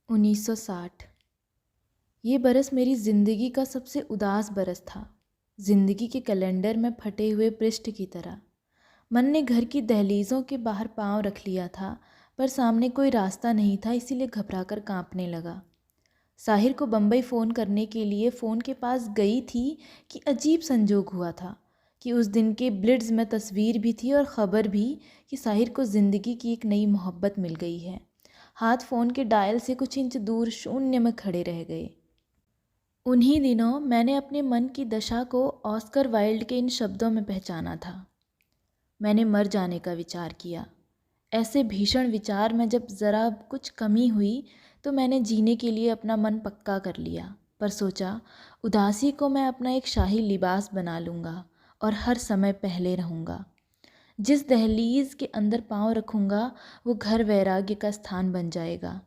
1960। ये बरस मेरी ज़िंदगी का सबसे उदास बरस था। ज़िंदगी के कैलेंडर में फटे हुए पृष्ठ की तरह। मन ने घर की दहलीज़ों के बाहर पाँव रख लिया था, पर सामने कोई रास्ता नहीं था, इसीलिए घबराकर कांपने लगा। साहिर को बम्बई फ़ोन करने के लिए फ़ोन के पास गई थी कि अजीब संजोग हुआ था कि उस दिन के ब्लिट्ज़ में तस्वीर भी थी और ख़बर भी कि साहिर को ज़िंदगी की एक नई मोहब्बत मिल गई है। हाथ फ़ोन के डायल से कुछ इंच दूर शून्य में खड़े रह गए। उन्हीं दिनों मैंने अपने मन की दशा को ऑस्कर वाइल्ड के इन शब्दों में पहचाना था। मैंने मर जाने का विचार किया। ऐसे भीषण विचार में जब ज़रा कुछ कमी हुई तो मैंने जीने के लिए अपना मन पक्का कर लिया, पर सोचा उदासी को मैं अपना एक शाही लिबास बना लूँगा और हर समय पहले रहूँगा। जिस दहलीज के अंदर पाँव रखूँगा वो घर वैराग्य का स्थान बन जाएगा।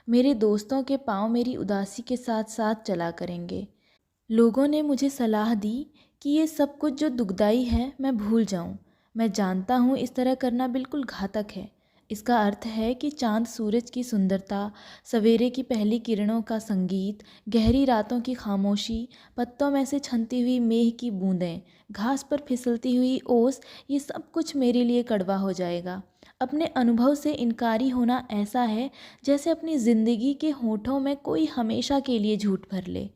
मेरे दोस्तों के पाँव मेरी उदासी के साथ साथ चला करेंगे। लोगों ने मुझे सलाह दी कि ये सब कुछ जो दुखदाई है मैं भूल जाऊं। मैं जानता हूँ इस तरह करना बिल्कुल घातक है। इसका अर्थ है कि चांद सूरज की सुंदरता, सवेरे की पहली किरणों का संगीत, गहरी रातों की खामोशी, पत्तों में से छनती हुई मेघ की बूंदें, घास पर फिसलती हुई ओस, ये सब कुछ मेरे लिए कड़वा हो जाएगा। अपने अनुभव से इनकारी होना ऐसा है जैसे अपनी ज़िंदगी के होठों में कोई हमेशा के लिए झूठ भर ले।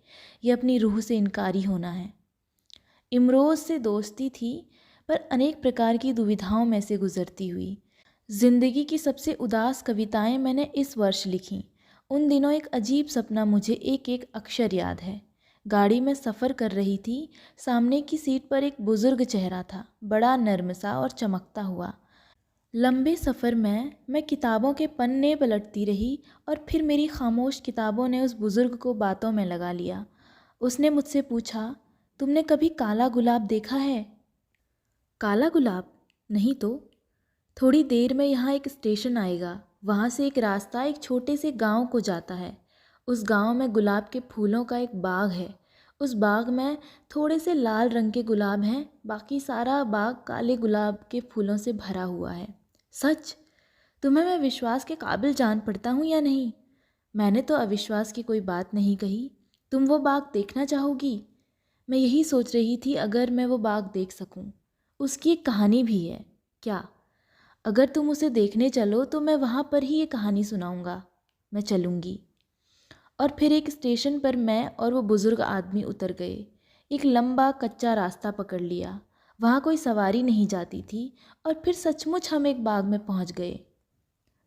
ये अपनी रूह से इनकारी होना है। इमरोज़ से दोस्ती थी, पर अनेक प्रकार की दुविधाओं में से गुजरती हुई। ज़िंदगी की सबसे उदास कविताएं मैंने इस वर्ष लिखीं। उन दिनों एक अजीब सपना मुझे एक एक अक्षर याद है। गाड़ी में सफ़र कर रही थी। सामने की सीट पर एक बुज़ुर्ग चेहरा था, बड़ा नर्म सा और चमकता हुआ। लंबे सफ़र में मैं किताबों के पन्ने पलटती रही और फिर मेरी खामोश किताबों ने उस बुज़ुर्ग को बातों में लगा लिया। उसने मुझसे पूछा, तुमने कभी काला गुलाब देखा है? काला गुलाब? नहीं तो। थोड़ी देर में यहाँ एक स्टेशन आएगा, वहाँ से एक रास्ता एक छोटे से गांव को जाता है। उस गांव में गुलाब के फूलों का एक बाग है। उस बाग में थोड़े से लाल रंग के गुलाब हैं, बाकी सारा बाग काले गुलाब के फूलों से भरा हुआ है। सच? तुम्हें मैं विश्वास के काबिल जान पड़ता हूँ या नहीं? मैंने तो अविश्वास की कोई बात नहीं कही। तुम वो बाग देखना चाहोगी? मैं यही सोच रही थी, अगर मैं वो बाग देख सकूं। उसकी एक कहानी भी है। क्या? अगर तुम उसे देखने चलो तो मैं वहाँ पर ही ये कहानी सुनाऊंगा। मैं चलूँगी। और फिर एक स्टेशन पर मैं और वो बुज़ुर्ग आदमी उतर गए। एक लंबा कच्चा रास्ता पकड़ लिया। वहाँ कोई सवारी नहीं जाती थी और फिर सचमुच हम एक बाग में पहुँच गए।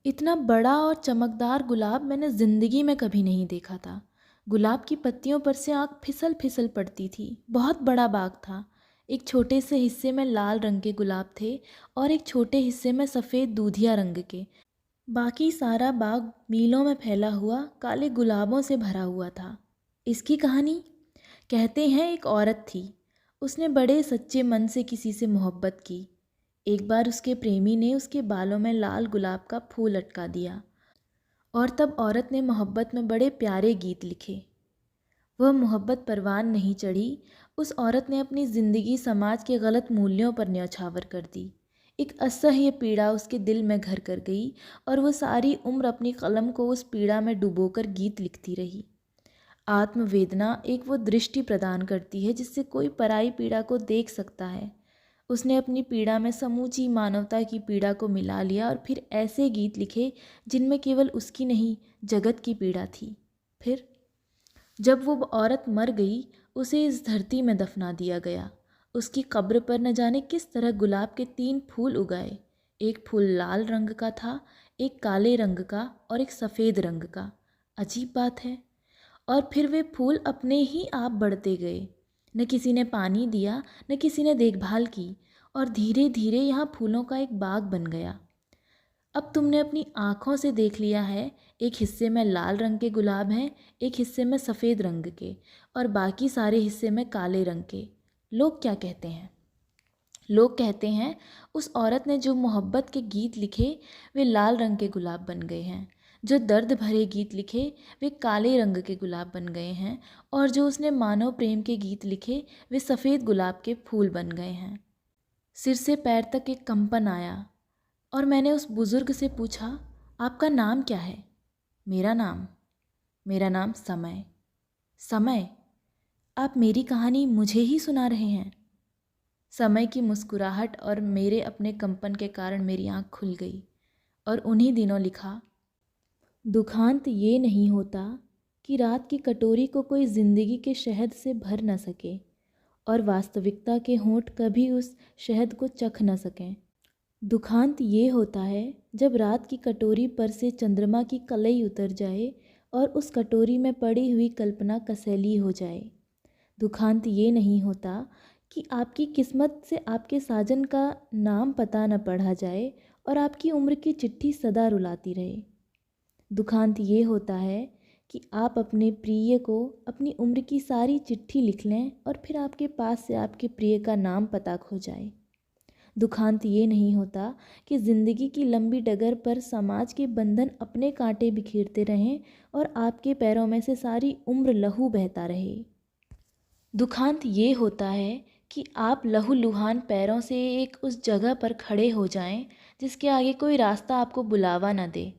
इतना बड़ा और चमकदार गुलाब मैंने ज़िंदगी में कभी नहीं देखा था। गुलाब की पत्तियों पर से आँख फिसल फिसल पड़ती थी। बहुत बड़ा बाग था। एक छोटे से हिस्से में लाल रंग के गुलाब थे और एक छोटे हिस्से में सफ़ेद दूधिया रंग के। बाकी सारा बाग मीलों में फैला हुआ काले गुलाबों से भरा हुआ था। इसकी कहानी? कहते हैं एक औरत थी। उसने बड़े सच्चे मन से किसी से मोहब्बत की। एक बार उसके प्रेमी ने उसके बालों में लाल गुलाब का फूल लटका दिया और तब औरत ने मोहब्बत में बड़े प्यारे गीत लिखे। वह मोहब्बत परवान नहीं चढ़ी। उस औरत ने अपनी ज़िंदगी समाज के गलत मूल्यों पर न्यौछावर कर दी। एक असह्य पीड़ा उसके दिल में घर कर गई और वह सारी उम्र अपनी कलम को उस पीड़ा में डुबोकर गीत लिखती रही। आत्मवेदना एक वो दृष्टि प्रदान करती है जिससे कोई पराई पीड़ा को देख सकता है। उसने अपनी पीड़ा में समूची मानवता की पीड़ा को मिला लिया और फिर ऐसे गीत लिखे जिनमें केवल उसकी नहीं, जगत की पीड़ा थी। फिर जब वो औरत मर गई, उसे इस धरती में दफना दिया गया। उसकी कब्र पर न जाने किस तरह गुलाब के 3 फूल उगाए। एक फूल लाल रंग का था, एक काले रंग का और एक सफ़ेद रंग का। अजीब बात है। और फिर वे फूल अपने ही आप बढ़ते गए। न किसी ने पानी दिया, न किसी ने देखभाल की, और धीरे धीरे यहाँ फूलों का एक बाग बन गया। अब तुमने अपनी आँखों से देख लिया है। एक हिस्से में लाल रंग के गुलाब हैं, एक हिस्से में सफ़ेद रंग के, और बाकी सारे हिस्से में काले रंग के। लोग क्या कहते हैं? लोग कहते हैं उस औरत ने जो मोहब्बत के गीत लिखे वे लाल रंग के गुलाब बन गए हैं, जो दर्द भरे गीत लिखे वे काले रंग के गुलाब बन गए हैं, और जो उसने मानव प्रेम के गीत लिखे वे सफ़ेद गुलाब के फूल बन गए हैं। सिर से पैर तक एक कंपन आया और मैंने उस बुज़ुर्ग से पूछा, आपका नाम क्या है? मेरा नाम? मेरा नाम समय। समय, आप मेरी कहानी मुझे ही सुना रहे हैं? समय की मुस्कुराहट और मेरे अपने कंपन के कारण मेरी आँख खुल गई और उन्हीं दिनों लिखा, दुखांत ये नहीं होता कि रात की कटोरी को कोई ज़िंदगी के शहद से भर न सके और वास्तविकता के होंठ कभी उस शहद को चख न सकें। दुखांत ये होता है जब रात की कटोरी पर से चंद्रमा की कलई उतर जाए और उस कटोरी में पड़ी हुई कल्पना कसैली हो जाए। दुखांत ये नहीं होता कि आपकी किस्मत से आपके साजन का नाम पता न पढ़ा जाए और आपकी उम्र की चिट्ठी सदा रुलाती रहे। दुखांत ये होता है कि आप अपने प्रिय को अपनी उम्र की सारी चिट्ठी लिख लें और फिर आपके पास से आपके प्रिय का नाम पता खो जाए। दुखांत ये नहीं होता कि ज़िंदगी की लंबी डगर पर समाज के बंधन अपने कांटे बिखेरते रहें और आपके पैरों में से सारी उम्र लहू बहता रहे। दुखांत ये होता है कि आप लहूलुहान पैरों से एक उस जगह पर खड़े हो जाएं जिसके आगे कोई रास्ता आपको बुलावा न दे।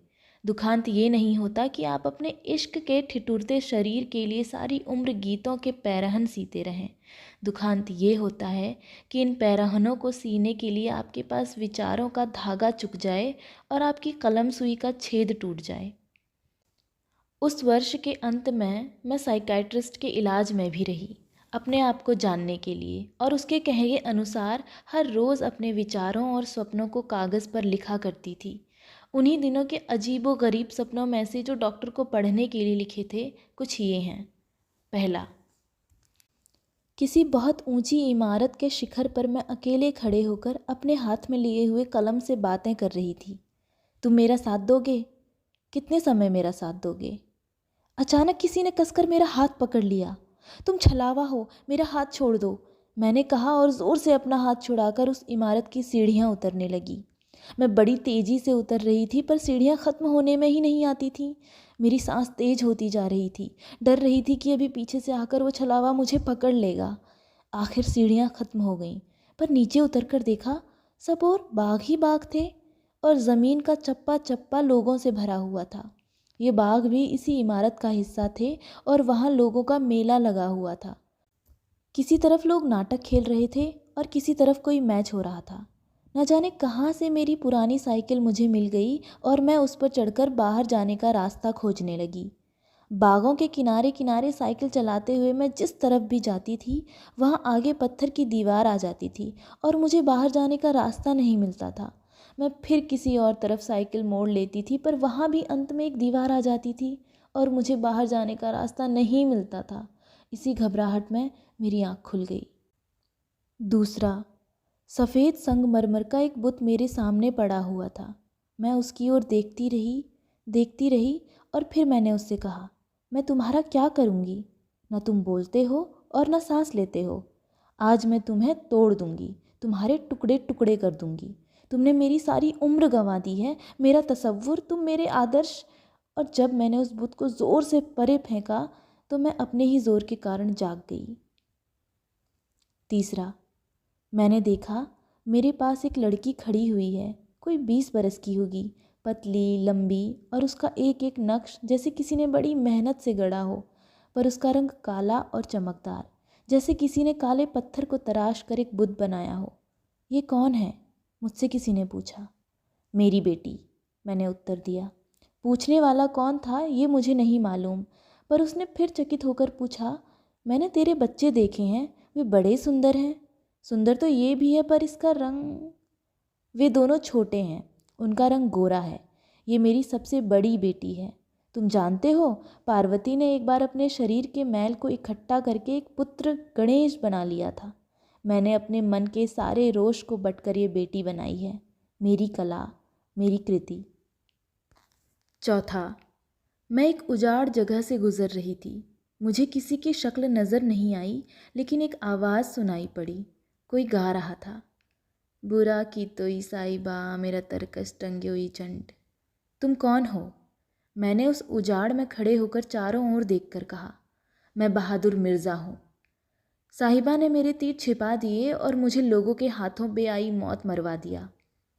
दुखांत ये नहीं होता कि आप अपने इश्क के ठिठुरते शरीर के लिए सारी उम्र गीतों के पैरहन सीते रहें। दुखांत ये होता है कि इन पैरहनों को सीने के लिए आपके पास विचारों का धागा चुक जाए और आपकी कलम सुई का छेद टूट जाए। उस वर्ष के अंत में मैं साइकियाट्रिस्ट के इलाज में भी रही, अपने आप को जानने के लिए, और उसके कहे अनुसार हर रोज़ अपने विचारों और सपनों को कागज़ पर लिखा करती थी। उन्हीं दिनों के अजीबो गरीब सपनों में से जो डॉक्टर को पढ़ने के लिए लिखे थे कुछ ये हैं। पहला, किसी बहुत ऊंची इमारत के शिखर पर मैं अकेले खड़े होकर अपने हाथ में लिए हुए कलम से बातें कर रही थी। तुम मेरा साथ दोगे? कितने समय मेरा साथ दोगे? अचानक किसी ने कसकर मेरा हाथ पकड़ लिया। तुम छलावा हो, मेरा हाथ छोड़ दो, मैंने कहा और ज़ोर से अपना हाथ छुड़ाकर उस इमारत की सीढ़ियाँ उतरने लगी। मैं बड़ी तेज़ी से उतर रही थी पर सीढ़ियाँ ख़त्म होने में ही नहीं आती थीं। मेरी सांस तेज़ होती जा रही थी। डर रही थी कि अभी पीछे से आकर वो छलावा मुझे पकड़ लेगा। आखिर सीढ़ियाँ ख़त्म हो गईं, पर नीचे उतरकर देखा सब और बाग ही बाग थे और ज़मीन का चप्पा चप्पा लोगों से भरा हुआ था। ये बाग भी इसी इमारत का हिस्सा थे और वहाँ लोगों का मेला लगा हुआ था। किसी तरफ लोग नाटक खेल रहे थे और किसी तरफ कोई मैच हो रहा था। न जाने कहाँ से मेरी पुरानी साइकिल मुझे मिल गई और मैं उस पर चढ़कर बाहर जाने का रास्ता खोजने लगी। बागों के किनारे किनारे साइकिल चलाते हुए मैं जिस तरफ भी जाती थी वहाँ आगे पत्थर की दीवार आ जाती थी और मुझे बाहर जाने का रास्ता नहीं मिलता था। मैं फिर किसी और तरफ साइकिल मोड़ लेती थी पर वहाँ भी अंत में एक दीवार आ जाती थी और मुझे बाहर जाने का रास्ता नहीं मिलता था। इसी घबराहट में मेरी आँख खुल गई। दूसरा, सफ़ेद संगमरमर का एक बुत मेरे सामने पड़ा हुआ था। मैं उसकी ओर देखती रही और फिर मैंने उससे कहा, मैं तुम्हारा क्या करूँगी? न तुम बोलते हो और न सांस लेते हो। आज मैं तुम्हें तोड़ दूँगी, तुम्हारे टुकड़े टुकड़े कर दूँगी। तुमने मेरी सारी उम्र गंवा दी है, मेरा तसव्वुर, तुम मेरे आदर्श। और जब मैंने उस बुत को ज़ोर से परे फेंका तो मैं अपने ही ज़ोर के कारण जाग गई। तीसरा, मैंने देखा मेरे पास एक लड़की खड़ी हुई है, कोई 20 बरस की होगी, पतली लंबी, और उसका एक एक नक्श जैसे किसी ने बड़ी मेहनत से गढ़ा हो, पर उसका रंग काला और चमकदार, जैसे किसी ने काले पत्थर को तराश कर एक बुत बनाया हो। ये कौन है? मुझसे किसी ने पूछा। मेरी बेटी, मैंने उत्तर दिया। पूछने वाला कौन था ये मुझे नहीं मालूम, पर उसने फिर चकित होकर पूछा, मैंने तेरे बच्चे देखे हैं, वे बड़े सुंदर हैं। सुंदर तो ये भी है पर इसका रंग। वे दोनों छोटे हैं, उनका रंग गोरा है। ये मेरी सबसे बड़ी बेटी है। तुम जानते हो, पार्वती ने एक बार अपने शरीर के मैल को इकट्ठा करके एक पुत्र गणेश बना लिया था। मैंने अपने मन के सारे रोष को बटकर ये बेटी बनाई है, मेरी कला, मेरी कृति। चौथा, मैं एक उजाड़ जगह से गुजर रही थी। मुझे किसी की शक्ल नज़र नहीं आई, लेकिन एक आवाज़ सुनाई पड़ी। कोई गा रहा था, बुरा की तोई साहिबा मेरा तरकस टंग्योई चंड। तुम कौन हो? मैंने उस उजाड़ में खड़े होकर चारों ओर देखकर कहा, मैं बहादुर मिर्ज़ा हूँ। साहिबा ने मेरे तीर छिपा दिए और मुझे लोगों के हाथों बेआई मौत मरवा दिया।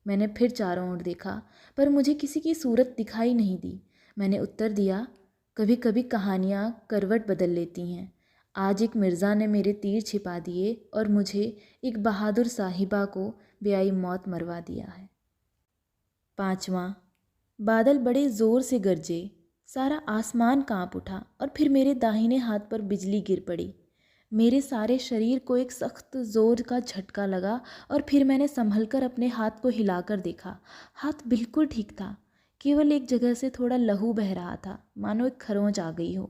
मैंने फिर चारों ओर देखा पर मुझे किसी की सूरत दिखाई नहीं दी। मैंने उत्तर दिया, कभी कभी कहानियाँ करवट बदल लेती हैं। आज एक मिर्ज़ा ने मेरे तीर छिपा दिए और मुझे एक बहादुर साहिबा को बेआई मौत मरवा दिया है। 5वां, बादल बड़े ज़ोर से गरजे, सारा आसमान कांप उठा और फिर मेरे दाहिने हाथ पर बिजली गिर पड़ी। मेरे सारे शरीर को एक सख्त ज़ोर का झटका लगा और फिर मैंने संभलकर अपने हाथ को हिलाकर देखा। हाथ बिल्कुल ठीक था, केवल एक जगह से थोड़ा लहू बह रहा था, मानो एक खरोंच आ गई हो।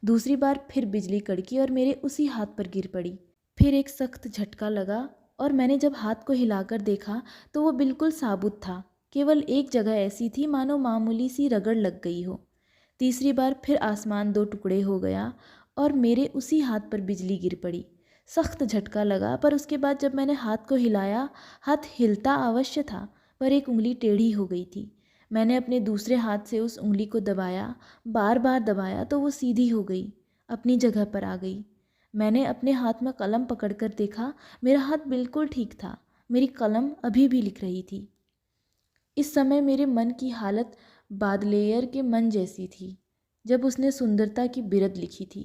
दूसरी बार फिर बिजली कड़की और मेरे उसी हाथ पर गिर पड़ी। फिर एक सख्त झटका लगा और मैंने जब हाथ को हिलाकर देखा तो वो बिल्कुल साबुत था, केवल एक जगह ऐसी थी मानो मामूली सी रगड़ लग गई हो। तीसरी बार फिर आसमान दो टुकड़े हो गया और मेरे उसी हाथ पर बिजली गिर पड़ी। सख्त झटका लगा, पर उसके बाद जब मैंने हाथ को हिलाया, हाथ हिलता अवश्य था, पर एक उंगली टेढ़ी हो गई थी। मैंने अपने दूसरे हाथ से उस उंगली को दबाया, बार बार दबाया तो वो सीधी हो गई, अपनी जगह पर आ गई। मैंने अपने हाथ में कलम पकड़कर देखा, मेरा हाथ बिल्कुल ठीक था, मेरी कलम अभी भी लिख रही थी। इस समय मेरे मन की हालत बादलेयर के मन जैसी थी जब उसने सुंदरता की बिरद लिखी थी।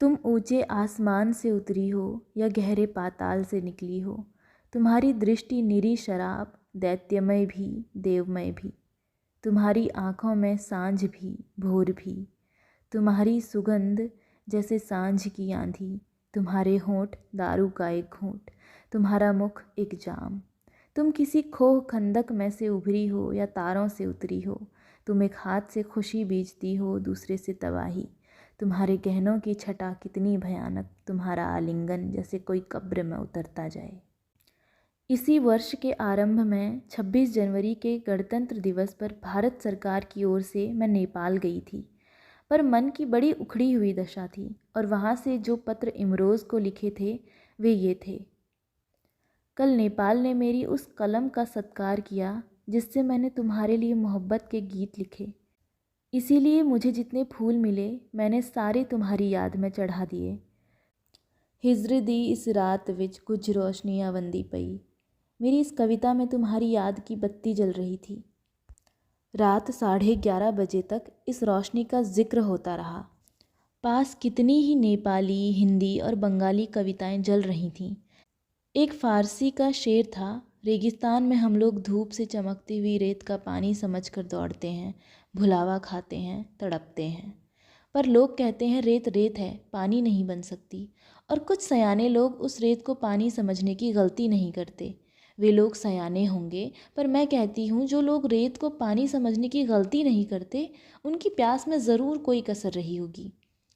तुम ऊंचे आसमान से उतरी हो या गहरे पाताल से निकली हो, तुम्हारी दृष्टि निरी शराब, दैत्यमय भी देवमय भी। तुम्हारी आँखों में सांझ भी भोर भी, तुम्हारी सुगंध जैसे सांझ की आंधी, तुम्हारे होंठ दारू का एक घूंट, तुम्हारा मुख एक जाम। तुम किसी खोह खंदक में से उभरी हो या तारों से उतरी हो, तुम एक हाथ से खुशी बीजती हो, दूसरे से तबाही। तुम्हारे गहनों की छटा कितनी भयानक, तुम्हारा आलिंगन जैसे कोई कब्र में उतरता जाए। इसी वर्ष के आरंभ में 26 जनवरी के गणतंत्र दिवस पर भारत सरकार की ओर से मैं नेपाल गई थी, पर मन की बड़ी उखड़ी हुई दशा थी और वहाँ से जो पत्र इमरोज़ को लिखे थे वे ये थे। कल नेपाल ने मेरी उस कलम का सत्कार किया जिससे मैंने तुम्हारे लिए मोहब्बत के गीत लिखे। इसीलिए मुझे जितने फूल मिले मैंने सारे तुम्हारी याद में चढ़ा दिए। हिज्र दी इस रात विच कुछ रोशनियां वंदी पई। मेरी इस कविता में तुम्हारी याद की बत्ती जल रही थी। रात 11:30 बजे तक इस रोशनी का जिक्र होता रहा। पास कितनी ही नेपाली, हिंदी और बंगाली कविताएं जल रही थीं। एक फारसी का शेर था, रेगिस्तान में हम लोग धूप से चमकती हुई रेत का पानी समझकर दौड़ते हैं, भुलावा खाते हैं, तड़पते हैं। पर लोग कहते हैं रेत रेत है, पानी नहीं बन सकती। और कुछ सयाने लोग उस रेत को पानी समझने की गलती नहीं करते। वे लोग सयाने होंगे, पर मैं कहती हूँ जो लोग रेत को पानी समझने की गलती नहीं करते, उनकी प्यास में ज़रूर कोई कसर रही होगी।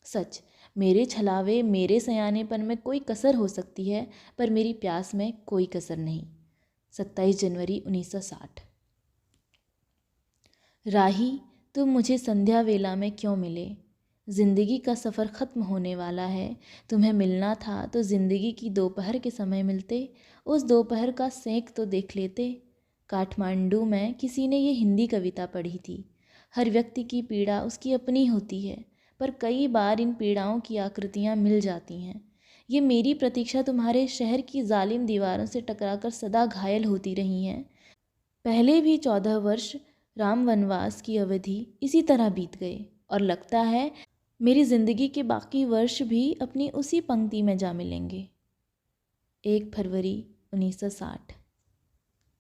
सच, मेरे छलावे, मेरे सयानेपन में कोई कसर हो सकती है, पर मेरी प्यास में कोई कसर नहीं। 27 जनवरी 1960। राही, तुम मुझे संध्या वेला में क्यों मिले? ज़िंदगी का सफ़र ख़त्म होने वाला है। तुम्हें मिलना था तो ज़िंदगी की दोपहर के समय मिलते, उस दोपहर का सेंक तो देख लेते। काठमांडू में किसी ने ये हिंदी कविता पढ़ी थी। हर व्यक्ति की पीड़ा उसकी अपनी होती है, पर कई बार इन पीड़ाओं की आकृतियाँ मिल जाती हैं। ये मेरी प्रतीक्षा तुम्हारे शहर की जालिम दीवारों से टकराकर सदा घायल होती रही हैं। पहले भी 14 वर्ष राम वनवास की अवधि इसी तरह बीत गए और लगता है मेरी ज़िंदगी के बाकी वर्ष भी अपनी उसी पंक्ति में जा मिलेंगे। 1 फरवरी 1960।